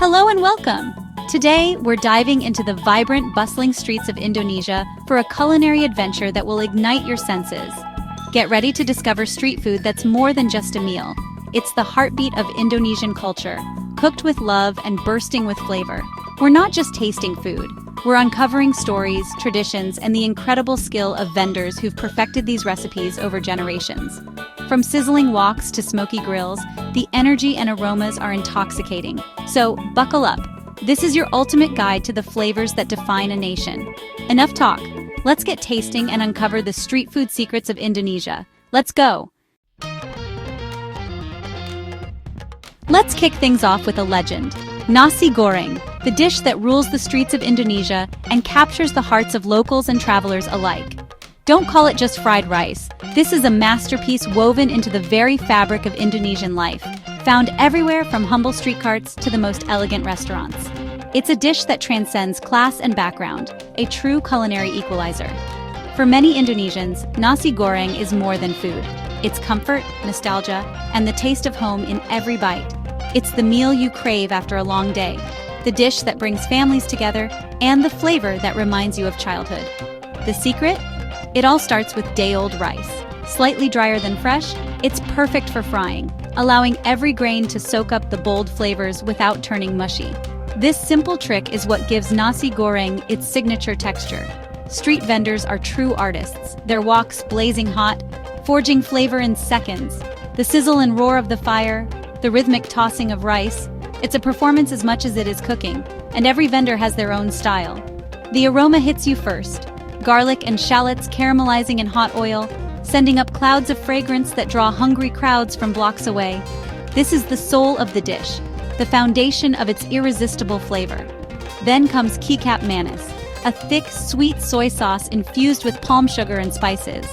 Hello and welcome! Today, we're diving into the vibrant, bustling streets of Indonesia for a culinary adventure that will ignite your senses. Get ready to discover street food that's more than just a meal. It's the heartbeat of Indonesian culture, cooked with love and bursting with flavor. We're not just tasting food. We're uncovering stories, traditions, and the incredible skill of vendors who've perfected these recipes over generations. From sizzling woks to smoky grills, the energy and aromas are intoxicating. So, buckle up. This is your ultimate guide to the flavors that define a nation. Enough talk. Let's get tasting and uncover the street food secrets of Indonesia. Let's go! Let's kick things off with a legend. Nasi Goreng, the dish that rules the streets of Indonesia and captures the hearts of locals and travelers alike. Don't call it just fried rice. This is a masterpiece woven into the very fabric of Indonesian life, found everywhere from humble street carts to the most elegant restaurants. It's a dish that transcends class and background, a true culinary equalizer. For many Indonesians, nasi goreng is more than food. It's comfort, nostalgia, and the taste of home in every bite. It's the meal you crave after a long day, the dish that brings families together, and the flavor that reminds you of childhood. The secret? It all starts with day-old rice. Slightly drier than fresh, it's perfect for frying, allowing every grain to soak up the bold flavors without turning mushy. This simple trick is what gives nasi goreng its signature texture. Street vendors are true artists, their woks blazing hot, forging flavor in seconds. The sizzle and roar of the fire, the rhythmic tossing of rice, it's a performance as much as it is cooking, and every vendor has their own style. The aroma hits you first. Garlic and shallots caramelizing in hot oil, sending up clouds of fragrance that draw hungry crowds from blocks away. This is the soul of the dish, the foundation of its irresistible flavor. Then comes kicap manis, a thick, sweet soy sauce infused with palm sugar and spices.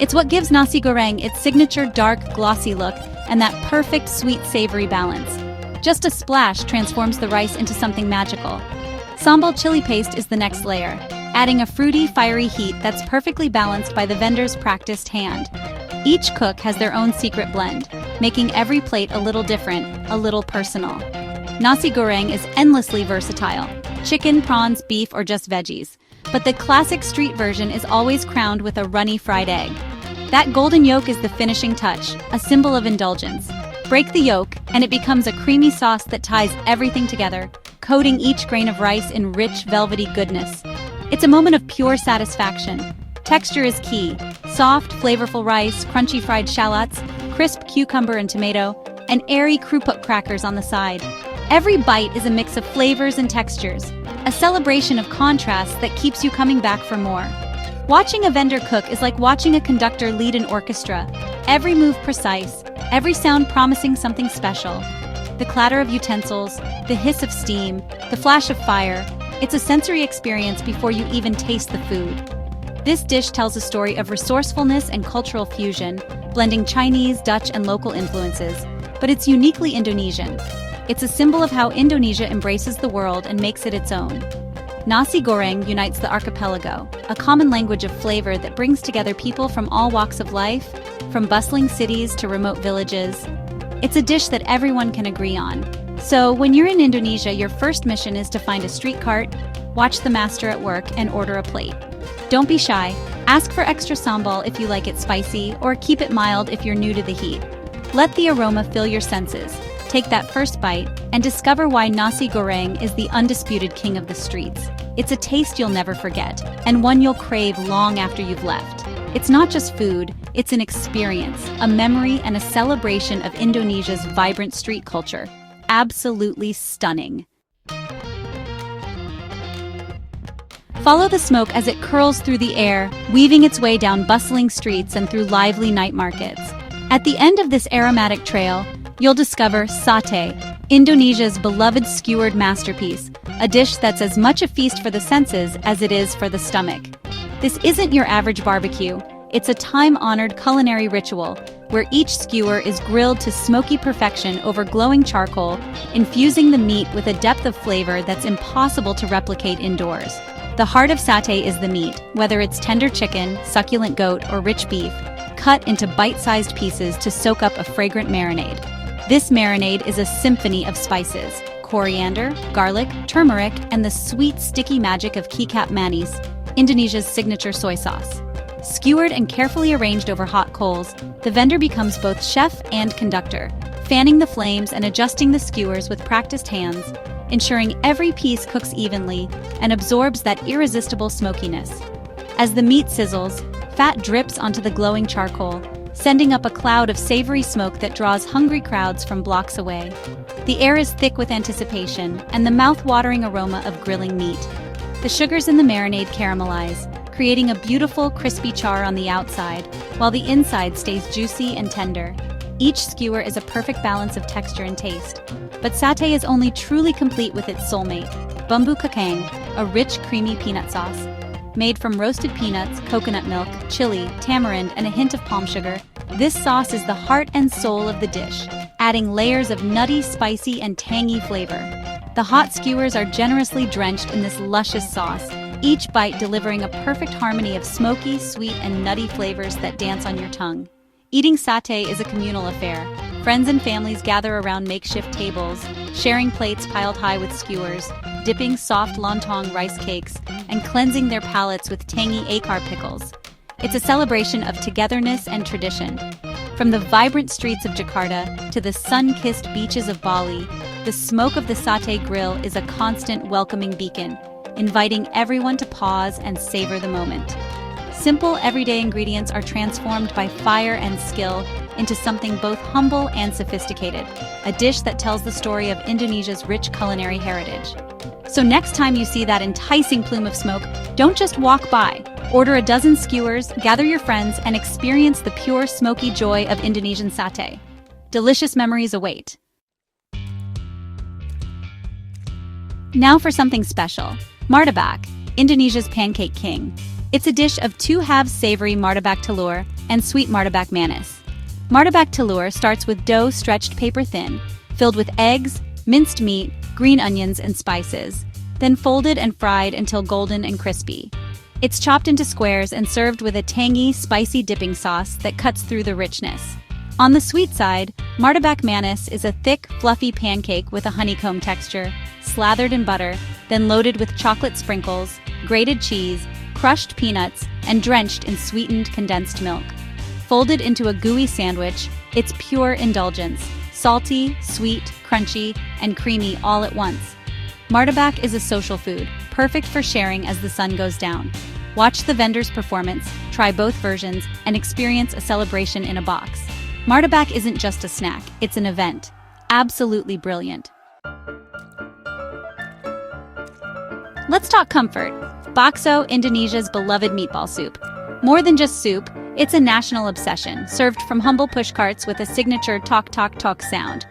It's what gives nasi goreng its signature dark, glossy look and that perfect sweet-savory balance. Just a splash transforms the rice into something magical. Sambal chili paste is the next layer, adding a fruity, fiery heat that's perfectly balanced by the vendor's practiced hand. Each cook has their own secret blend, making every plate a little different, a little personal. Nasi goreng is endlessly versatile: chicken, prawns, beef, or just veggies. But the classic street version is always crowned with a runny fried egg. That golden yolk is the finishing touch, a symbol of indulgence. Break the yolk, and it becomes a creamy sauce that ties everything together, coating each grain of rice in rich, velvety goodness. It's a moment of pure satisfaction. Texture is key. Soft, flavorful rice, crunchy fried shallots, crisp cucumber and tomato, and airy krupuk crackers on the side. Every bite is a mix of flavors and textures, a celebration of contrasts that keeps you coming back for more. Watching a vendor cook is like watching a conductor lead an orchestra. Every move precise, every sound promising something special. The clatter of utensils, the hiss of steam, the flash of fire. It's a sensory experience before you even taste the food. This dish tells a story of resourcefulness and cultural fusion, blending Chinese, Dutch, and local influences, but it's uniquely Indonesian. It's a symbol of how Indonesia embraces the world and makes it its own. Nasi goreng unites the archipelago, a common language of flavor that brings together people from all walks of life, from bustling cities to remote villages. It's a dish that everyone can agree on. So, when you're in Indonesia, your first mission is to find a street cart, watch the master at work, and order a plate. Don't be shy. Ask for extra sambal if you like it spicy, or keep it mild if you're new to the heat. Let the aroma fill your senses. Take that first bite, and discover why nasi goreng is the undisputed king of the streets. It's a taste you'll never forget, and one you'll crave long after you've left. It's not just food, it's an experience, a memory, and a celebration of Indonesia's vibrant street culture. Absolutely stunning. Follow the smoke as it curls through the air, weaving its way down bustling streets and through lively night markets. At the end of this aromatic trail, you'll discover satay, Indonesia's beloved skewered masterpiece, a dish that's as much a feast for the senses as it is for the stomach. This isn't your average barbecue. It's a time-honored culinary ritual where each skewer is grilled to smoky perfection over glowing charcoal, infusing the meat with a depth of flavor that's impossible to replicate indoors. The heart of satay is the meat, whether it's tender chicken, succulent goat, or rich beef, cut into bite-sized pieces to soak up a fragrant marinade. This marinade is a symphony of spices: coriander, garlic, turmeric, and the sweet, sticky magic of kecap manis, Indonesia's signature soy sauce. Skewered and carefully arranged over hot coals, the vendor becomes both chef and conductor, fanning the flames and adjusting the skewers with practiced hands, ensuring every piece cooks evenly and absorbs that irresistible smokiness. As the meat sizzles, fat drips onto the glowing charcoal, sending up a cloud of savory smoke that draws hungry crowds from blocks away. The air is thick with anticipation and the mouth-watering aroma of grilling meat. The sugars in the marinade caramelize, creating a beautiful, crispy char on the outside, while the inside stays juicy and tender. Each skewer is a perfect balance of texture and taste. But satay is only truly complete with its soulmate, bumbu kakang, a rich, creamy peanut sauce. Made from roasted peanuts, coconut milk, chili, tamarind, and a hint of palm sugar, this sauce is the heart and soul of the dish, adding layers of nutty, spicy, and tangy flavor. The hot skewers are generously drenched in this luscious sauce, each bite delivering a perfect harmony of smoky, sweet, and nutty flavors that dance on your tongue. Eating satay is a communal affair. Friends and families gather around makeshift tables, sharing plates piled high with skewers, dipping soft lontong rice cakes, and cleansing their palates with tangy acar pickles. It's a celebration of togetherness and tradition. From the vibrant streets of Jakarta to the sun-kissed beaches of Bali, the smoke of the satay grill is a constant welcoming beacon, inviting everyone to pause and savor the moment. Simple, everyday ingredients are transformed by fire and skill into something both humble and sophisticated, a dish that tells the story of Indonesia's rich culinary heritage. So next time you see that enticing plume of smoke, don't just walk by. Order a dozen skewers, gather your friends, and experience the pure smoky joy of Indonesian satay. Delicious memories await. Now for something special. Martabak, Indonesia's pancake king. It's a dish of two-halves savory martabak telur and sweet martabak manis. Martabak telur starts with dough stretched paper-thin, filled with eggs, minced meat, green onions, and spices, then folded and fried until golden and crispy. It's chopped into squares and served with a tangy, spicy dipping sauce that cuts through the richness. On the sweet side, martabak manis is a thick, fluffy pancake with a honeycomb texture, slathered in butter, then loaded with chocolate sprinkles, grated cheese, crushed peanuts, and drenched in sweetened condensed milk. Folded into a gooey sandwich, it's pure indulgence, salty, sweet, crunchy, and creamy all at once. Martabak is a social food, perfect for sharing as the sun goes down. Watch the vendor's performance, try both versions, and experience a celebration in a box. Martabak isn't just a snack, it's an event. Absolutely brilliant. Let's talk comfort. Bakso, Indonesia's beloved meatball soup. More than just soup, it's a national obsession, served from humble pushcarts with a signature tok-tok-tok sound.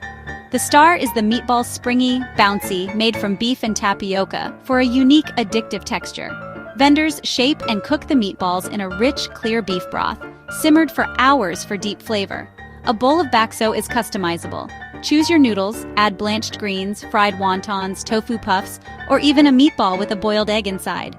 The star is the meatball's springy, bouncy, made from beef and tapioca for a unique, addictive texture. Vendors shape and cook the meatballs in a rich, clear beef broth, simmered for hours for deep flavor. A bowl of bakso is customizable. Choose your noodles, add blanched greens, fried wontons, tofu puffs, or even a meatball with a boiled egg inside.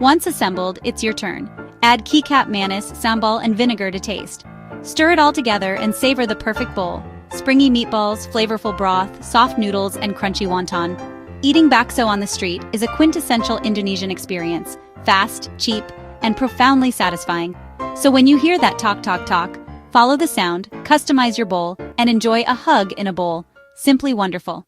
Once assembled, it's your turn. Add kecap manis, sambal, and vinegar to taste. Stir it all together and savor the perfect bowl. Springy meatballs, flavorful broth, soft noodles, and crunchy wonton. Eating bakso on the street is a quintessential Indonesian experience. Fast, cheap, and profoundly satisfying. So when you hear that tok-tok-tok, follow the sound, customize your bowl, and enjoy a hug in a bowl. Simply wonderful.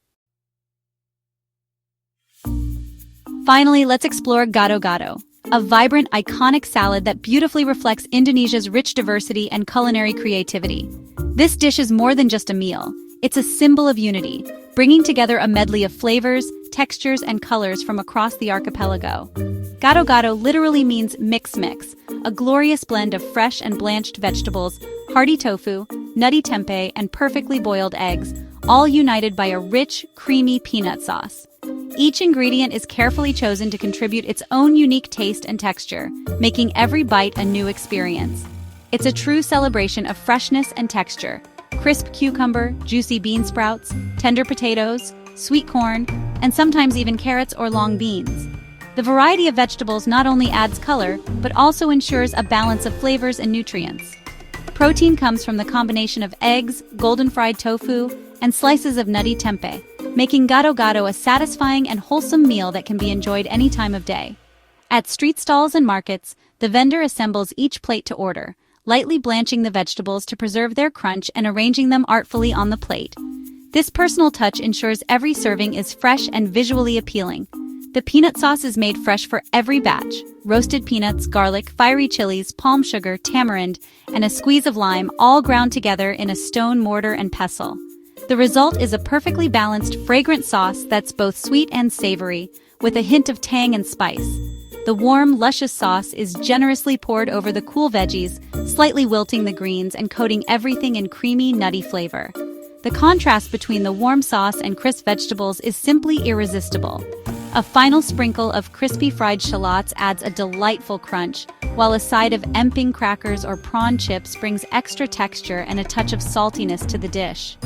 Finally, let's explore Gado-Gado, a vibrant, iconic salad that beautifully reflects Indonesia's rich diversity and culinary creativity. This dish is more than just a meal. It's a symbol of unity, bringing together a medley of flavors, textures, and colors from across the archipelago. Gado-Gado literally means mix-mix, a glorious blend of fresh and blanched vegetables, hearty tofu, nutty tempeh, and perfectly boiled eggs, all united by a rich, creamy peanut sauce. Each ingredient is carefully chosen to contribute its own unique taste and texture, making every bite a new experience. It's a true celebration of freshness and texture. Crisp cucumber, juicy bean sprouts, tender potatoes, sweet corn, and sometimes even carrots or long beans. The variety of vegetables not only adds color, but also ensures a balance of flavors and nutrients. Protein comes from the combination of eggs, golden fried tofu, and slices of nutty tempeh, making gado-gado a satisfying and wholesome meal that can be enjoyed any time of day. At street stalls and markets, the vendor assembles each plate to order, lightly blanching the vegetables to preserve their crunch and arranging them artfully on the plate. This personal touch ensures every serving is fresh and visually appealing. The peanut sauce is made fresh for every batch. Roasted peanuts, garlic, fiery chilies, palm sugar, tamarind, and a squeeze of lime all ground together in a stone mortar and pestle. The result is a perfectly balanced, fragrant sauce that's both sweet and savory, with a hint of tang and spice. The warm, luscious sauce is generously poured over the cool veggies, slightly wilting the greens and coating everything in creamy, nutty flavor. The contrast between the warm sauce and crisp vegetables is simply irresistible. A final sprinkle of crispy fried shallots adds a delightful crunch, while a side of emping crackers or prawn chips brings extra texture and a touch of saltiness to the dish.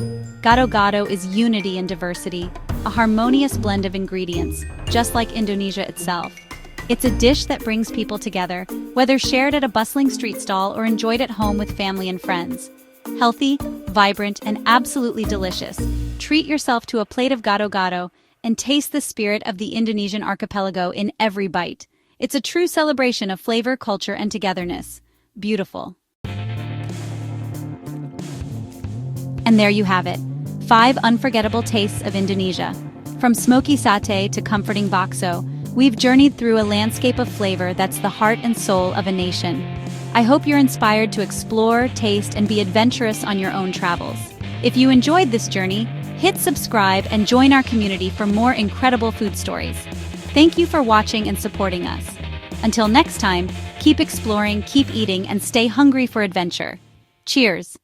Gado-gado is unity in diversity, a harmonious blend of ingredients, just like Indonesia itself. It's a dish that brings people together, whether shared at a bustling street stall or enjoyed at home with family and friends. Healthy, vibrant, and absolutely delicious. Treat yourself to a plate of gado-gado and taste the spirit of the Indonesian archipelago in every bite. It's a true celebration of flavor, culture, and togetherness. Beautiful. And there you have it. 5 unforgettable tastes of Indonesia. From smoky satay to comforting bakso, we've journeyed through a landscape of flavor that's the heart and soul of a nation. I hope you're inspired to explore, taste, and be adventurous on your own travels. If you enjoyed this journey, hit subscribe and join our community for more incredible food stories. Thank you for watching and supporting us. Until next time, keep exploring, keep eating, and stay hungry for adventure. Cheers!